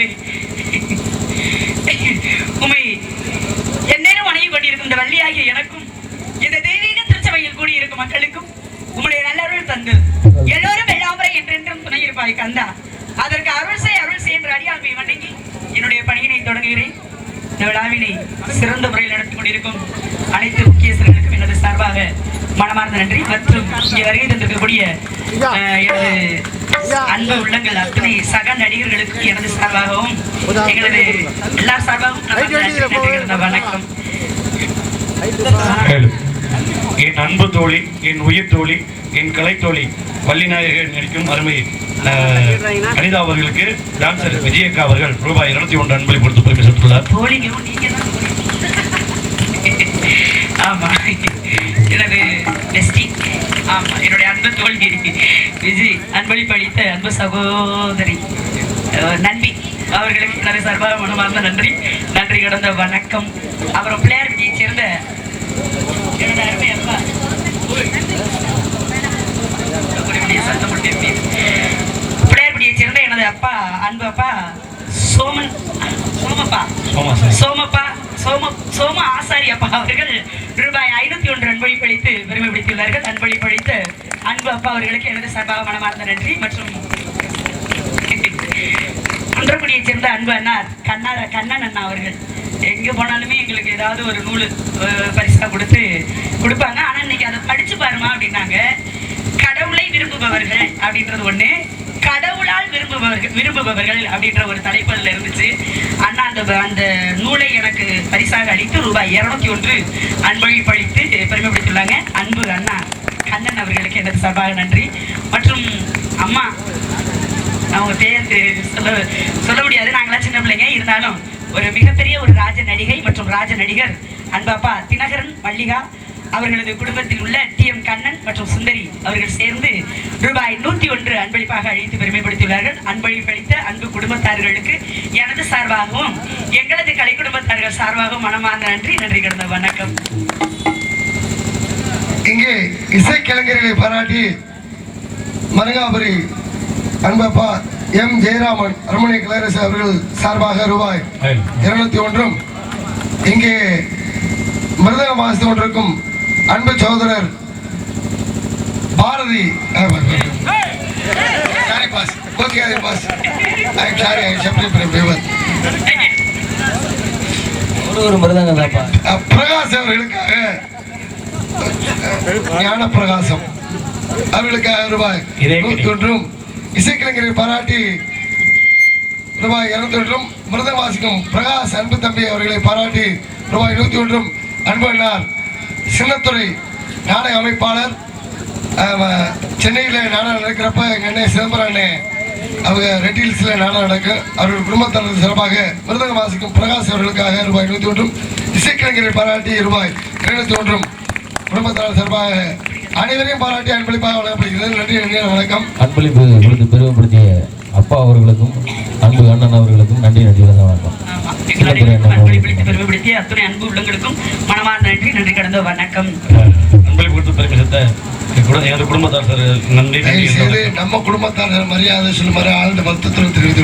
எனவே உண்மை என்னேனும் வணங்கி கொண்டிருக்கும் இந்த வள்ளியாகிய எனக்கும் இந்த தெய்வீக திருச்சபையில் கூடியிருக்கும் மக்களுக்கும் உம்முடைய நல்லருள் தந்து எல்லோரும் எல்லாமுறை என்றென்றும் துணை இருப்பாய் கந்தா. அதற்கு அருள் செய் என்று அடியாண்மை வணங்கி என்னுடைய பணியினை தொடங்குகிறேன். இந்த விழாவினை சிறந்த முறையில் நடத்தி கொண்டிருக்கும் அனைத்து முக்கியஸ்தர்களுக்கும் எனது சார்பாக மனமார்ந்த நன்றி. மற்றும் இங்கே வருகை தந்திருக்கக்கூடிய எனது அன்பு உள்ளங்கள் அத்தனை சக நடிகர்களுக்கு எனது சார்பாகவும் எங்களது எல்லார் சார்பாகவும் வணக்கம். என் அன்பு தோழி, என் உயிர் தோழி, என் கலை தோழி வள்ளிநாயகர் நடிக்கும் அருமை கணிதா அவர்களுக்கு டான்சர் விஜயக்கா அவர்கள் ரூபாய் 201 அன்பளிப்பு கொடுத்து பெருமை சேர்த்துள்ளார். ஆமா, எனது பெஸ்டி, ஆமா என்னுடைய அன்பு தோழி விஜய் அன்பளிப்பு அளித்த அன்பு சகோதரி நன்றி அவர்களுக்கு எனது சார்பாக மனமார்ந்த நன்றி கடந்த வணக்கம். அவர் பிள்ளையார்பட்டியை சேர்ந்த எனது அருமை அப்பா பிள்ளையார்பட்டியை சேர்ந்த எனது அப்பா அன்பு அப்பா சோம ஆசாரி அப்பா அவர்கள் ரூபாய் 501 அன்பளிப்பு அளித்து பெருமைப்படுத்தியுள்ளார்கள். அன்பளிப்பு அளித்த அன்பு அப்பா அவர்களுக்கு எனது சார்பாக மனமார்ந்த நன்றி. மற்றும் குன்றக்குடியை சேர்ந்த அன்பு அண்ணார் கண்ணன் அண்ணா அவர்கள் எங்க போனாலுமே எங்களுக்கு ஏதாவது ஒரு நூல் பரிசா கொடுப்பாங்க. ஆனா இன்னைக்கு அதை படிச்சு பாருமா அப்படின்னாங்க. கடவுளை விரும்புபவர்கள் அப்படின்றது ஒண்ணு, கடவுளால் விரும்புபவர்கள் அப்படின்ற ஒரு தலைப்புல இருந்துச்சு. அண்ணா அந்த நூலை எனக்கு பரிசாக அளித்து ரூபாய் 201 அன்பளிப்பு அளித்து பெருமைப்படுத்தியுள்ளாங்க. அன்பு அண்ணா கண்ணன் அவர்களுக்கு எனது சார்பாக நன்றி. மற்றும் அம்மா, அவங்க பேர் சொல்ல முடியாது, நாங்களாம் சின்ன பிள்ளைங்க, இருந்தாலும் ஒரு மிகப்பெரிய ஒரு ராஜ நடிகை மற்றும் ராஜ நடிகர் அன்பாப்பா தினகரன் மல்லிகா அவர்களது குடும்பத்தில் உள்ள TM கண்ணன் மற்றும் சுந்தரி அவர்கள் சேர்ந்து ரூபாய் 101 அன்பளிப்பாக அளித்து பெருமைப்படுத்தியுள்ளார்கள். அன்பளிப்பு அளித்த அன்பு குடும்பத்தார்களுக்கு எனது சார்பாகவும் எங்களது கலை குடும்பத்தார்கள் சார்பாகவும் மனமார்ந்த நன்றி கடந்த வணக்கம். இங்கே இசைக்கலைஞர்களை பாராட்டி மருங்காபுரி அன்பப்பா M ஜெயராமன் அரண்மனை கலையரசு அவர்கள் சார்பாக ரூபாய் 201, இங்கே மிருதங்க வாசித்து கொண்டிருக்கும் அன்பு சகோதரர் பாரதி பிரகாஷ் அவர்களுக்காக ஞான பிரகாசம் அவர்களுக்காக ரூபாய் 101, இசைக்கலைஞரை பாராட்டி ரூபாய் 201, மிருதங்க வாசிக்கும் பிரகாஷ் அன்பு தம்பி அவர்களை பாராட்டி ரூபாய் 101, அன்பு அண்ணார் சின்னத்துறை நாடக அமைப்பாளர், சென்னையில் நாடகம் நடக்கிறப்ப எங்கள் அண்ணன் சிதம்பரம் அண்ணன் அவங்க ரெட் ஹில்ஸில் நாடகம் நடக்கும். அவர்கள் குடும்பத்தாளர் சிறப்பாக மிருதங்க வாசிக்கும் பிரகாஷ் அவர்களுக்காக ரூபாய் 101, இசைக்கலைஞரை பாராட்டி ரூபாய் 201, குடும்பத்தாளர் சிறப்பாக அனைவரையும் பாராட்டி அன்பளிப்பாக வழங்கப்படுகிறது. நன்றி வணக்கம். அன்பளிப்பு கொடுத்து பெருமைப்படுத்திய அப்பா அவர்களுக்கும் அன்பு அண்ணன் அவர்களுக்கும் நன்றி வணக்கம். பெருமைப்படுத்திய அத்துணை அன்பு உள்ளங்களுக்கும் மனமார்ந்த நன்றி கடந்த வணக்கம். அன்பளிப்பு கொடுத்து பெருமை எனது குடும்பத்தார் நன்றி. நம்ம குடும்பத்தார் மரியாதை சொல்லுமாறு ஆழ்ந்த வருத்தத்துடன் தெரிவித்து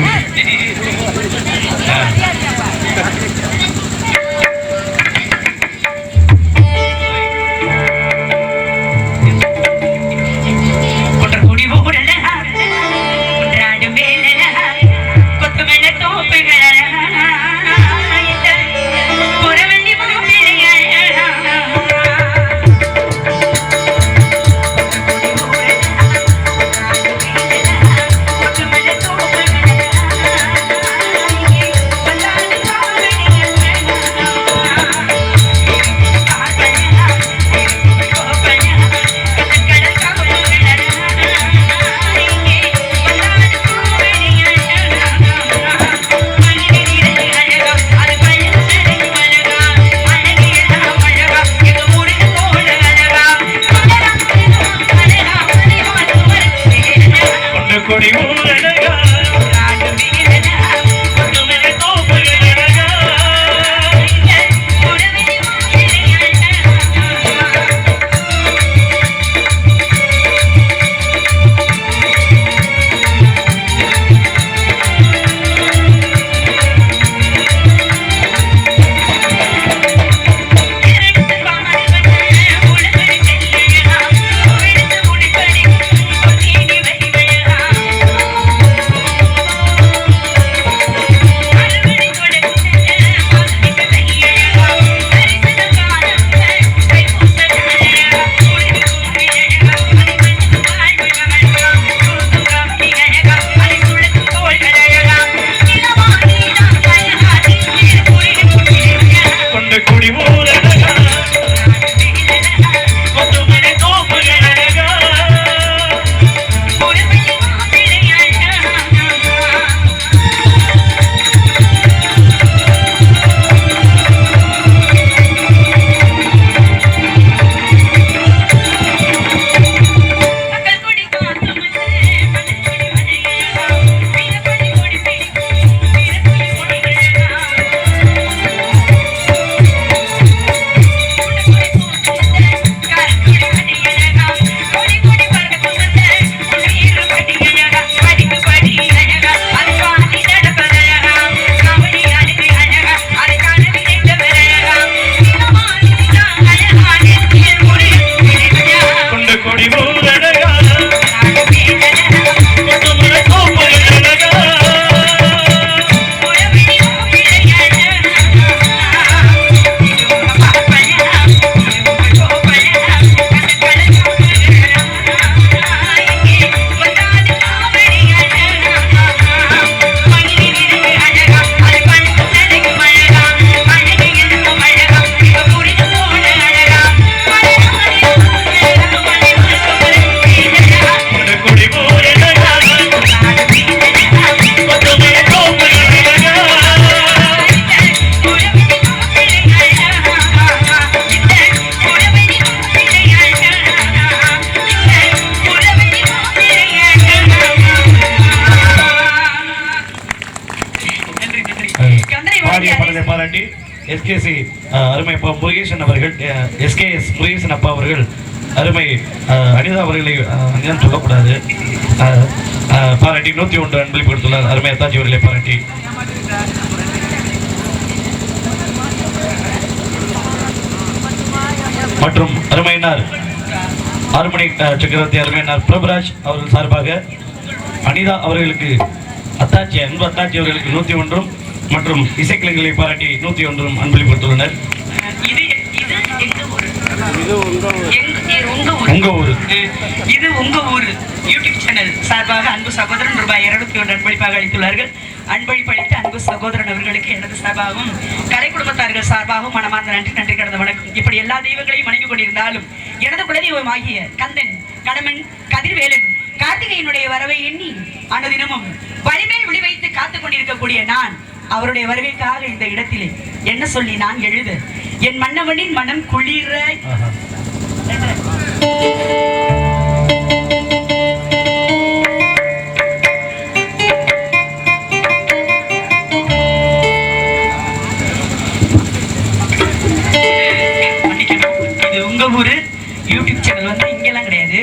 பாடிய பாடலை பாராட்டி எஸ்கேசி அருமை அப்பா முருகேசன் அவர்கள், எஸ்கேஎஸ் முருகேசன் அப்பா அவர்கள் அருமை அனிதா அவர்களை அங்கேதான் சொல்லக்கூடாது பாராட்டி 101 அன்பளிப்பு கொடுத்துள்ளார். அருமை அத்தாச்சி அவர்களை பாராட்டி மற்றும் அருமையினார் ஆறுமணி சக்கரவர்த்தி அருமையினார் பிரபுராஜ் அவர்கள் சார்பாக அனிதா அவர்களுக்கு அத்தாச்சி அன்பு அத்தாச்சி அவர்களுக்கு 101 மற்றும் இசைக்கலைஞர்களை பாராட்டி 101 அன்பளிப்பு கொடுத்துள்ளனர். உங்க ஊர் இது உங்க ஊர் யூடியூப் சேனல் சார்பாக அன்பு சகோதரன் ரூபாய் 201 அன்பளிப்பாக அளித்துள்ளார்கள். அன்பளிப்பு அளித்த அன்பு சகோதரன் அவர்களுக்கு எனது சார்பாகவும் கலை குடும்பத்தார்கள் சார்பாகவும் மனமார்ந்த நன்றி கடந்த வணக்கம். இப்படி எல்லா தெய்வங்களையும் வணங்கி கொண்டிருந்தாலும் எனது குலதெய்வமாகிய கந்தன், கடமன், கதிர்வேலன், கார்த்திகையினுடைய வரவை எண்ணி அனுதினமும் வலிமேல் விழி வைத்து காத்துக் கொண்டிருக்கக்கூடிய நான் அவருடைய வருகைக்காக இந்த இடத்திலே என்ன சொல்லி நான் எழுத என் மன்னவனின் மனம் குளிர இது உங்க ஊரு யூடியூப் சேனல் வந்து இங்கெல்லாம் கிடையாது,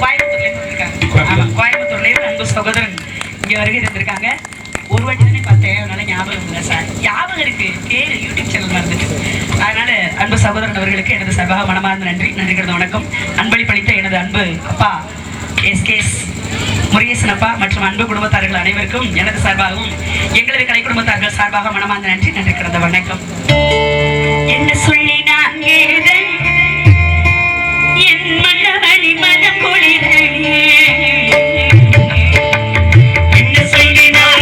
கோயம்புத்தூர்ல இருந்து வந்திருக்காங்க. கோயம்புத்தூர்ல இருந்து அன்பு சகோதரன் இங்க வருகை தந்திருக்காங்க. ஒரு வாட்டி தானே பார்த்தேன், அதனால ஞாபகம் இல்லை சார். ஞாபகம் இருக்கு, பேரு யூடியூப் சேனல் மறந்துட்டு. அதனால அன்பு சகோதரன் அவர்களுக்கு எனது சார்பாக மனமார்ந்த நன்றி கடந்த வணக்கம். அன்பளிப்பளித்த எனது அன்பு அப்பா எஸ்கேஎஸ் முருகேசன் அப்பா மற்றும் அன்பு குடும்பத்தார்கள் அனைவருக்கும் எனது சார்பாகவும் எங்களது கலை குடும்பத்தார்கள் சார்பாக மனமார்ந்த நன்றி கடந்த வணக்கம். என்ன சொல்லி நான் என் மன்னவனி மனம் குளிர சொல்லி நான்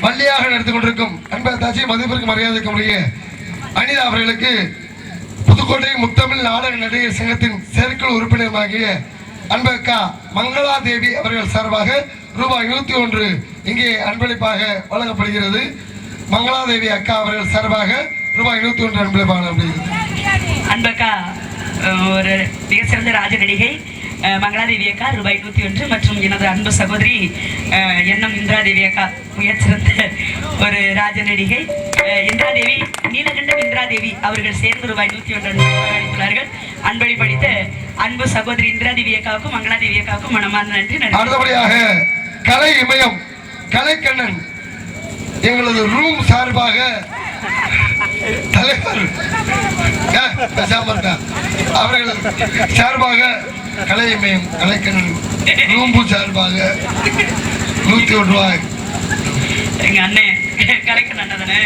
வள்ளியாக நடத்தி கொண்டிருக்கும் அன்பதாச்சி மதிப்பிற்கு மரியாதைக்கு உரிய அனிதா அவர்களுக்கு புதுக்கோட்டை முத்தமிழ் நாடக நடிகர் சங்கத்தின் செயற்குழு உறுப்பினராகிய அன்பக்கா மங்களா தேவி அவர்கள் சார்பாக ரூபாய் 101 இங்கே அன்பளிப்பாக வழங்கப்படுகிறது. மங்களாதேவி அக்கா அவர்கள் சார்பாக ரூபாய் 101 அன்பளிப்பாக வழங்கப்படுகிறது. அன்பக்கா ஒரு மிக சிறந்த ராஜ நடிகை மங்களாதேவி அக்கா ரூபாய் 101 மற்றும் எனது அன்பு சகோதரி எண்ணம் இந்திராதேவி அக்கா மிகச்சிறந்த ஒரு ராஜ நடிகை இந்திராதேவி நீலகண்டம் இந்திராதேவி அவர்கள் சேர்ந்து ரூபாய் 101 அளித்துள்ளார்கள். அன்பளி படித்த அன்பு சகோதரி இந்திராதேவி அக்காவுக்கும் மங்களாதேவி அக்காவுக்கும் மனமார்ந்த நன்றி. அடுத்தபடியாக கலை இமயம் கலைக்கண்ணன் எங்களது ரூம் சார்பாக தலைவர் அவர்கள் சார்பாக கலை இமயம் கலைக்கண்ணன் ரூம்பு சார்பாக 101 ரூபாய். எங்க அண்ணன் கலைக்கண்ணன் தானே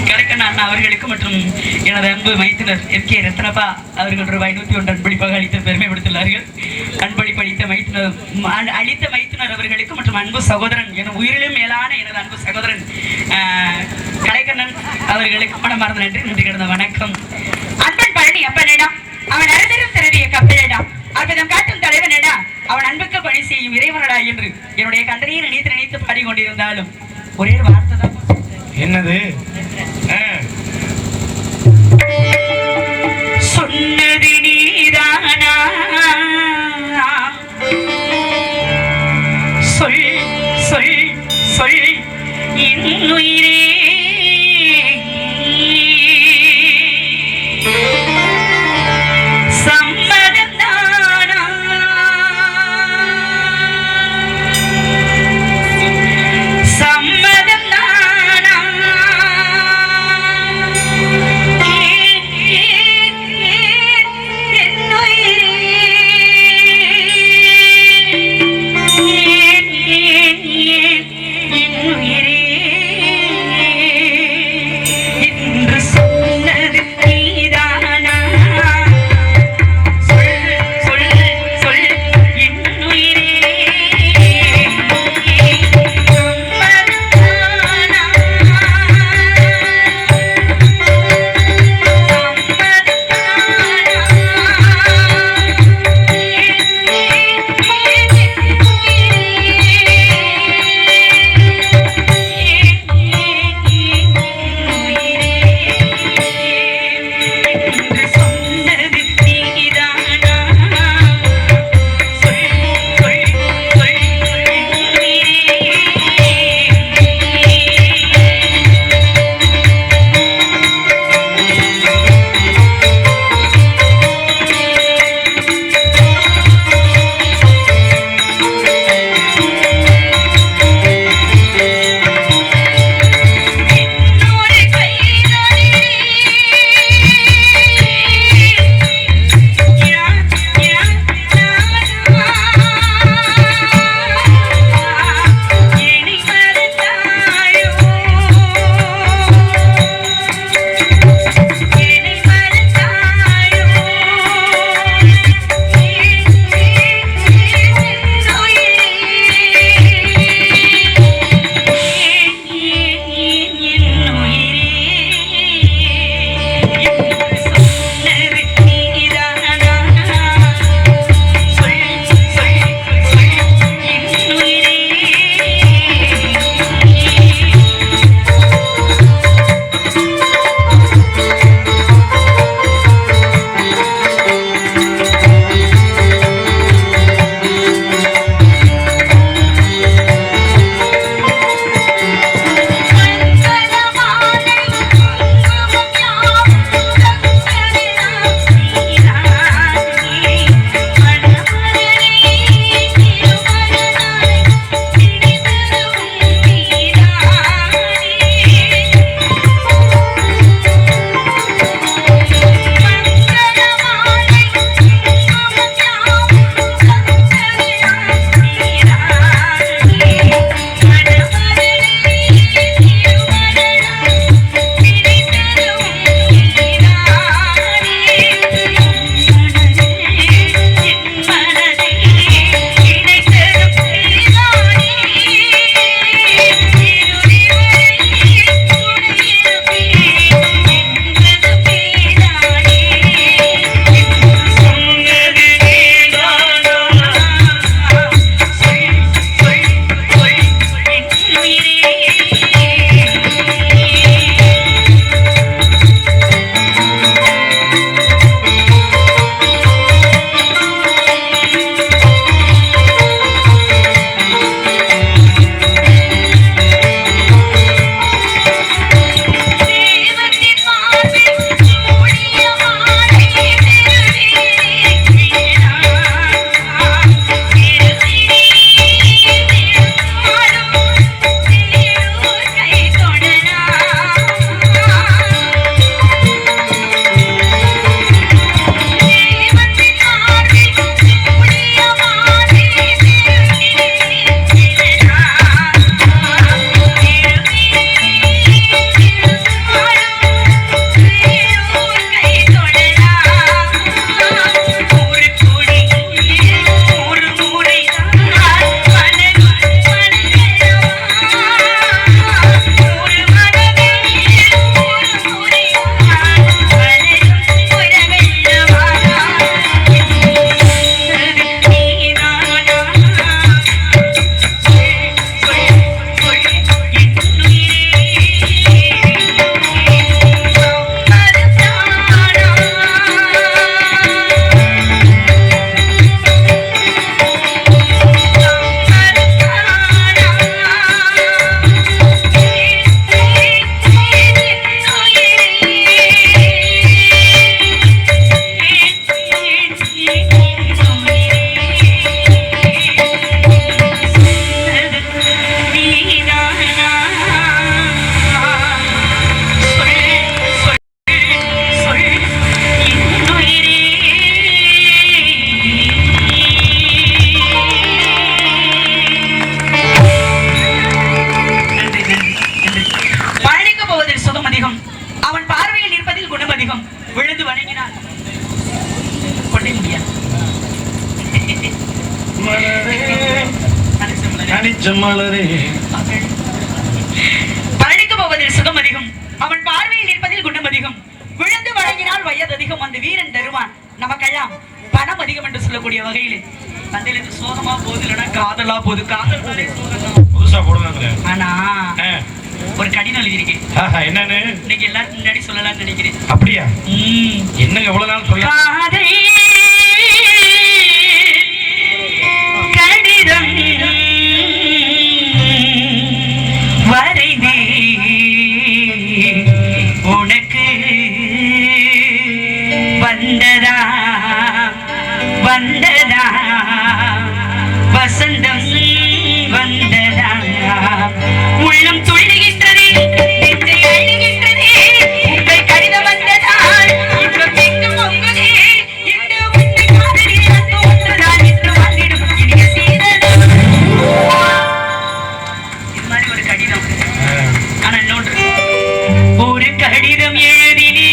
கலைக்கண்ண அண்ணா அவர்களுக்கு மற்றும் எனது அன்பு மைத்துனர் எம்.கே. ரத்னப்பா அவர்கள் ரூபாய் 101 அன்பளிப்பாக அளித்த பெருமைப்படுத்தியுள்ளார்கள். அன்பளிப்பளித்த மைத்துனர் அளித்த மைத்துனர் அவர்களுக்கு மற்றும் அன்பு சகோதரன் என உயிரிலும் மேலான எனது அன்பு சகோதரன் கலைக்கண்ணன் அவர்களுக்கு மனமார்ந்த நன்றி. நன்றி கிடந்த வணக்கம். அன்பன் பழனி அப்பனேடா அவன் அறதரும் திறறிய கப்பலேடா அற்புதம் காட்டும் தலைவனேடா அவன் அன்புக்கு பணி செய்யும் இறைவனடா என்று என்னுடைய கந்தனையை நினைத்து நினைத்து பாடிக்கொண்டிருந்தாலும் ஒரே வார்த்தை தான். என்னது? சொன்னது நீதானா சொல் சொல் சொல் இன்னுயிரே சம்மதம் தானா சம்மதம் தானா மலரே பழனிக்கு போவதில் சுகம் அதிகம், அவன் பார்வையில் இருப்பதில் குணம் அதிகம், விழுந்து வழங்கினால் வயது அதிகம், அந்த வீரன் தருவான் நமக்கெல்லாம் பணம் அதிகம் என்று சொல்லக்கூடிய வகையில் வந்திலிருந்து சோகமா போகுது, இல்லைன்னா காதலா போகுது. காதல் புதுசா போடுவாங்க. ஆனா ஒரு கடிதம் எழுதியிருக்கேன். என்னன்னு இன்னைக்கு எல்லாரும் முன்னாடி சொல்லலாம்னு நினைக்கிறேன். அப்படியா? என்னங்க எவ்வளவு நாள் சொல்ல கடிதம் வரைந்தே உனக்கு வந்ததா வந்ததா வசந்தம் வந்ததா உள்ளம் துள்ளுகின்றது, நெஞ்சை அழுகின்றது, உங்கள் கடிதம் வந்ததால் இன்பம் எங்கும் பொங்குதே, இன்று உன்னை காதலி அன்பு ஒன்றுதான் இன்று வந்திடும் இனிய சீதனம். இது மாதிரி ஒரு கடிதம். ஆனா இன்னொன்று, ஒரு கடிதம் எழுதினே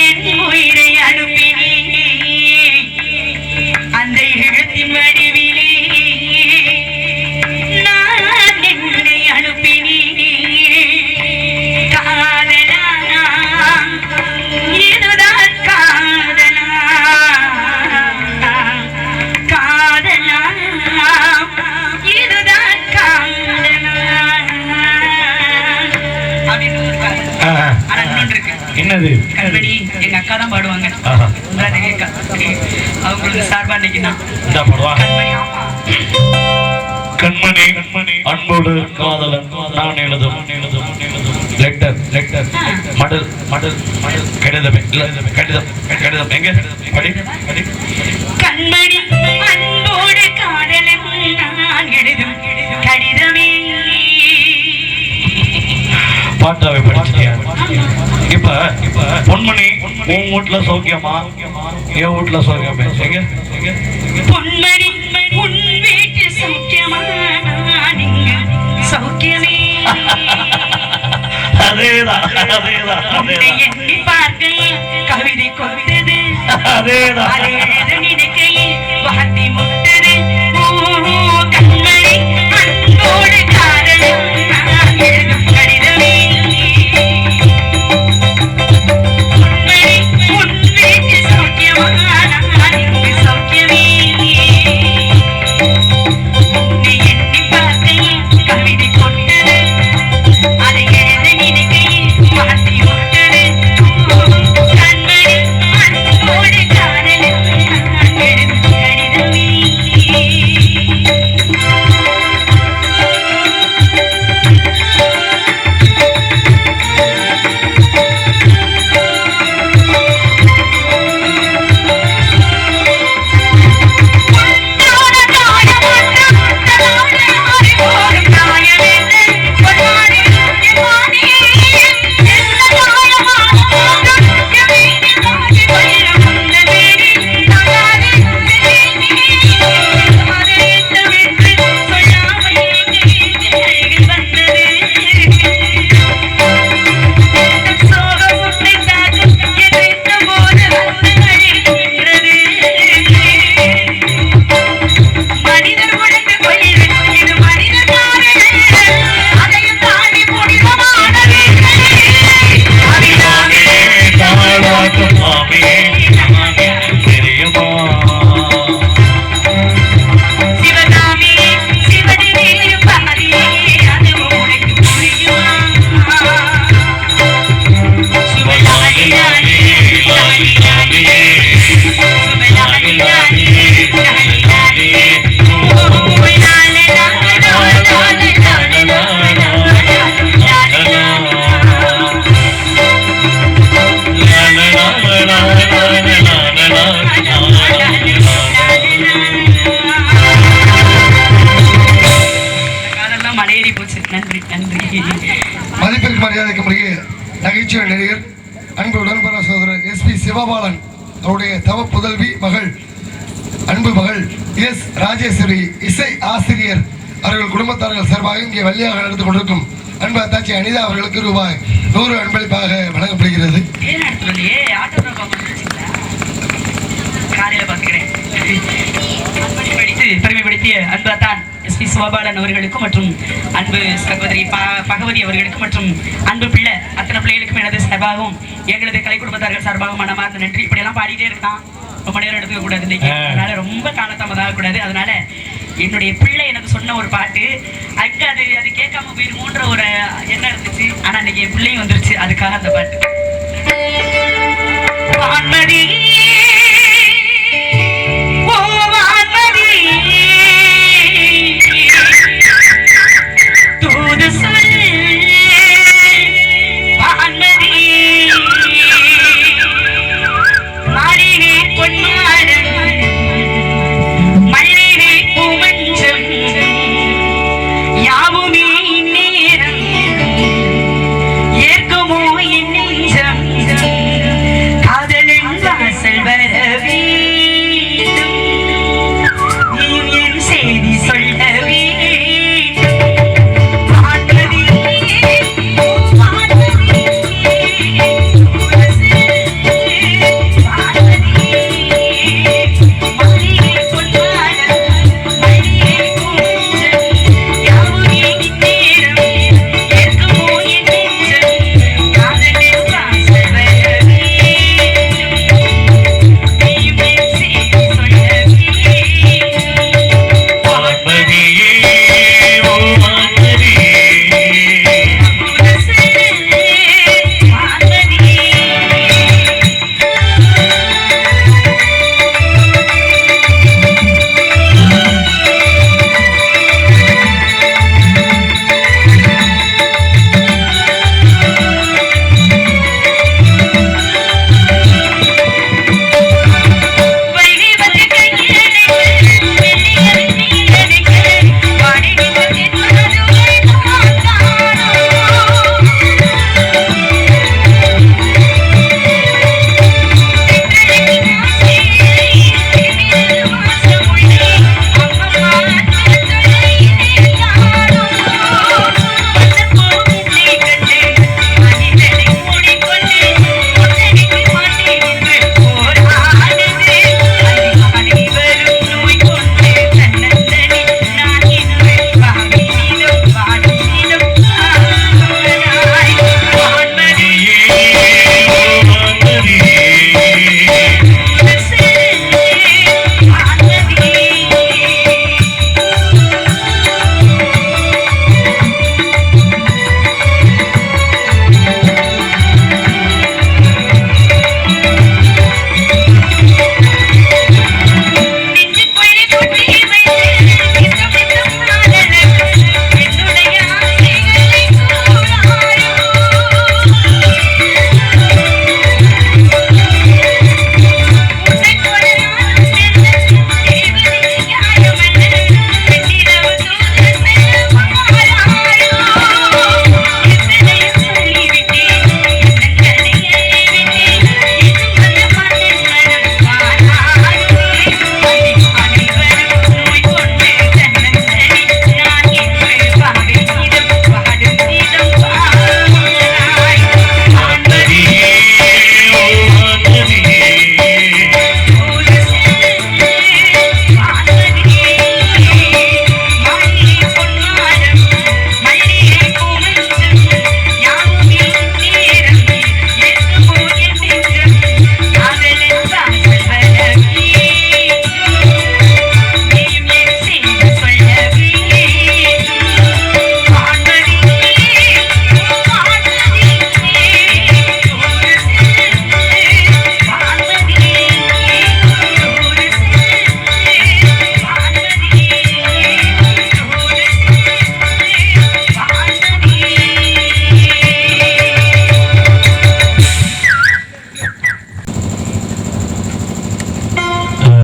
என் உயிரை அனுப்பினே, அந்த எழுத்தின் வடிவிலே நான் என்னை அனுப்பினேன். காதலா இதுதான் காதலா, காதலா இதுதான் காதலா அப்படின்னு ஒரு காதல். ஆனா இன்னொன்று இருக்கு. என்னது? கண்மணி எங்க அக்கா தான் பாடுவாங்க. அவங்களுக்கு சார்பா இன்னைக்கு நான் கண்மணி. ஆமா, கண்மணி அன்போடு காதலன் நான் எழுதும் லெட்டர் மடல் கடிதமே கடிதம் எங்க படி கண்மணி அன்போடு காதலன் நான் எழுதும் கடிதமே. பாட்டாவை படிச்சிட்டியா? இப்ப பொன்மணி உன் வீட்டுல சௌக்கியமா, என் வீட்டுல சௌக்கியமே? எங்க பொன்மணி உன் வீட்டு சௌக்கியமா, நான் இங்கு சௌக்கியமே. அதேதான் உன்னை எண்ணி பார்க்கையில் கவிதை கொண்டது, அதை எழுத நினைக்கையில் வார்த்தை முட்டது. கண்மணி அன்போடு காதலன் நான் எழுதும் கடிதமே. பொன்மணி உன் வீட்டு சௌக்கியமா, நான் இங்கு சௌக்கியமே. உன்னை எண்ணி பார்க்கையில் கவிதை கொண்டது, அதை எழுத நினைக்கையில் வார்த்தை முட்டது. கண்மணி அன்போடு காதலன் நான் எழுதும் கடிதமே. மனிதர் உழைத்து கொள்ளும் இது மனிதர் அதையும் தாண்டி புனிதமானது. சிவகாமி சிவனிலேயும் பாதியே, அதுவும் உனக்கு புரியுமா? சுபலாலிலாலி லாலிலாலி, சுபலாலிலாலி லாலிலாலி. காதெல்லாம் மலையேறி போச்சு. நன்றி நன்றி. மதிப்பிற்கு மரியாதைக்கு முறையே நகைச்சுவை நடிகர் அன்பு உடன்பட சகோதரர் SP சிவபாலன் அவருடைய தவ புதல்வி மகள் அன்பு மகள் S ராஜேஸ்வரி இசை ஆசிரியர் அவர்கள் குடும்பத்தார்கள் சார்பாக இங்கே வள்ளியாக நடந்து கொண்டிருக்கும் அன்பு அத்தாச்சி அனிதா அவர்களுக்கு ரூபாய் 100 அன்பளிப்பாக வழங்கப்படுகிறது. காலையில பாத்துக்கிறேன். கொடுத்திய அன்பத்தான் எஸ்பி சிவபாலன் அவர்களுக்கும் மற்றும் அன்பு சகோதரி பகவதி அவர்களுக்கும் மற்றும் அன்பு பிள்ளை அத்தனை பிள்ளைகளுக்கும் எனது சார்பாகவும் எங்களது கலை குடும்பத்தார்கள் சார்பாகவும் மனமார்ந்த நன்றி. இப்படி எல்லாம் பாடிட்டே இருக்கான், ரொம்ப நேரம் எடுத்துக்க கூடாது இன்னைக்கு, அதனால ரொம்ப காலதாமதாக கூடாது. அதனால என்னுடைய பிள்ளை எனக்கு சொன்ன ஒரு பாட்டு அங்க அது கேட்காம போயிருமோன்ற ஒரு எண்ணம் இருந்துச்சு. ஆனா இன்னைக்கு என் பிள்ளையும் வந்துருச்சு, அதுக்காக அந்த பாட்டு.